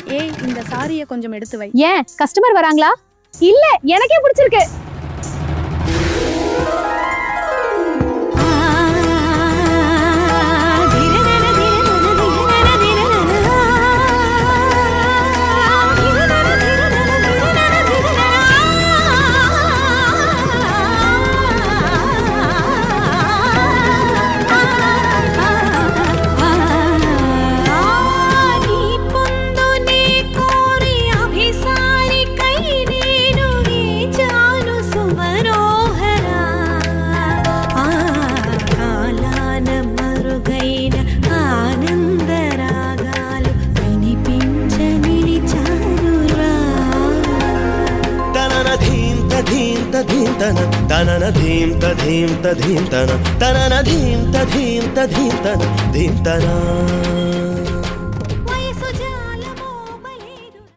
ஏய் இந்த சாரியை கொஞ்சம் எடுத்து வை. ஏன் கஸ்டமர் வராங்களா? இல்ல எனக்கே பிடிச்சிருக்கு. తనన ధీం తధీం తధీం తన తనన ధీం తధీం తధీం తన ధీం తన